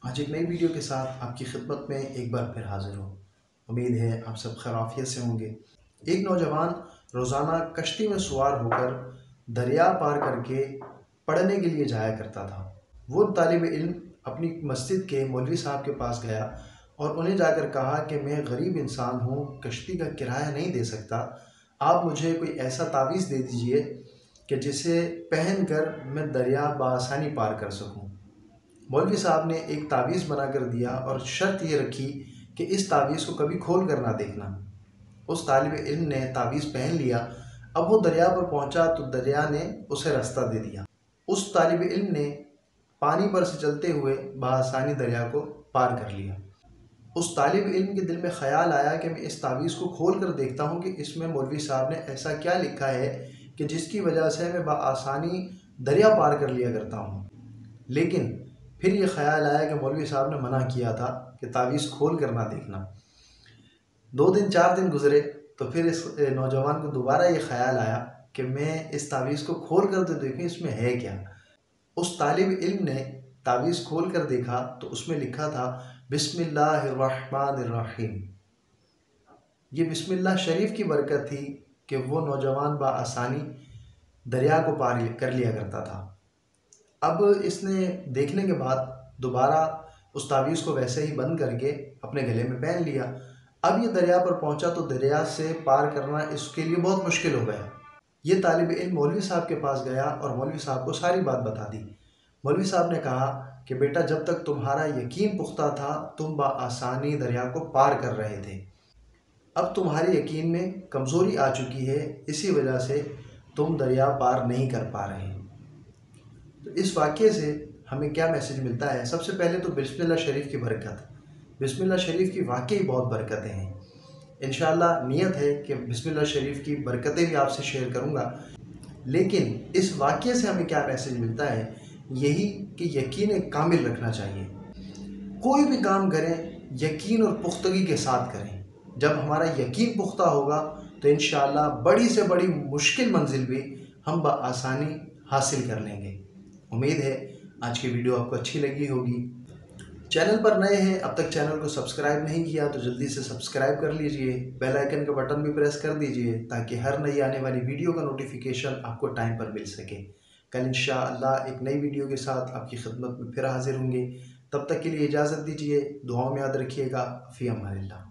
آج ایک نئی ویڈیو کے ساتھ آپ کی خدمت میں ایک بار پھر حاضر ہوں۔ امید ہے آپ سب خیر عافیت سے ہوں گے۔ ایک نوجوان روزانہ کشتی میں سوار ہو کر دریا پار کر کے پڑھنے کے لیے جایا کرتا تھا۔ وہ طالب علم اپنی مسجد کے مولوی صاحب کے پاس گیا اور انہیں جا کر کہا کہ میں غریب انسان ہوں، کشتی کا کرایہ نہیں دے سکتا، آپ مجھے کوئی ایسا تعویذ دے دیجئے کہ جسے پہن کر میں دریا بآسانی پار کر سکوں۔ مولوی صاحب نے ایک تعویذ بنا کر دیا اور شرط یہ رکھی کہ اس تعویذ کو کبھی کھول کر نہ دیکھنا۔ اس طالب علم نے تعویذ پہن لیا۔ اب وہ دریا پر پہنچا تو دریا نے اسے راستہ دے دیا۔ اس طالب علم نے پانی پر سے چلتے ہوئے بآسانی دریا کو پار کر لیا۔ اس طالب علم کے دل میں خیال آیا کہ میں اس تعویذ کو کھول کر دیکھتا ہوں کہ اس میں مولوی صاحب نے ایسا کیا لکھا ہے کہ جس کی وجہ سے میں بآسانی دریا پار کر لیا کرتا ہوں۔ لیکن پھر یہ خیال آیا کہ مولوی صاحب نے منع کیا تھا کہ تعویذ کھول کر نہ دیکھنا۔ 2 دن 4 دن گزرے تو پھر اس نوجوان کو دوبارہ یہ خیال آیا کہ میں اس تعویذ کو کھول کر تو دیکھیں اس میں ہے کیا۔ اس طالب علم نے تعویذ کھول کر دیکھا تو اس میں لکھا تھا بسم اللہ الرحمن الرحیم۔ یہ بسم اللہ شریف کی برکت تھی کہ وہ نوجوان بآسانی دریا کو پار کر لیا کرتا تھا۔ اب اس نے دیکھنے کے بعد دوبارہ اس تعویذ کو ویسے ہی بند کر کے اپنے گلے میں پہن لیا۔ اب یہ دریا پر پہنچا تو دریا سے پار کرنا اس کے لیے بہت مشکل ہو گیا۔ یہ طالب علم مولوی صاحب کے پاس گیا اور مولوی صاحب کو ساری بات بتا دی۔ مولوی صاحب نے کہا کہ بیٹا جب تک تمہارا یقین پختہ تھا تم بآسانی دریا کو پار کر رہے تھے، اب تمہارے یقین میں کمزوری آ چکی ہے، اسی وجہ سے تم دریا پار نہیں کر پا رہے۔ تو اس واقعے سے ہمیں کیا میسج ملتا ہے؟ سب سے پہلے تو بسم اللہ شریف کی برکت۔ بسم اللہ شریف کی واقعی بہت برکتیں ہیں۔ انشاءاللہ نیت ہے کہ بسم اللہ شریف کی برکتیں بھی آپ سے شیئر کروں گا، لیکن اس واقعے سے ہمیں کیا میسج ملتا ہے؟ یہی کہ یقین کامل رکھنا چاہیے۔ کوئی بھی کام کریں یقین اور پختگی کے ساتھ کریں۔ جب ہمارا یقین پختہ ہوگا تو انشاءاللہ بڑی سے بڑی مشکل منزل بھی ہم بآسانی حاصل کر لیں گے۔ امید ہے آج کی ویڈیو آپ کو اچھی لگی ہوگی۔ چینل پر نئے ہیں، اب تک چینل کو سبسکرائب نہیں کیا تو جلدی سے سبسکرائب کر لیجئے، بیل آئیکن کا بٹن بھی پریس کر دیجئے تاکہ ہر نئی آنے والی ویڈیو کا نوٹیفیکیشن آپ کو ٹائم پر مل سکے۔ کل انشاءاللہ ایک نئی ویڈیو کے ساتھ آپ کی خدمت میں پھر حاضر ہوں گے۔ تب تک کے لیے اجازت دیجئے، دعاؤں میں یاد رکھیے گا۔ فی امان اللہ۔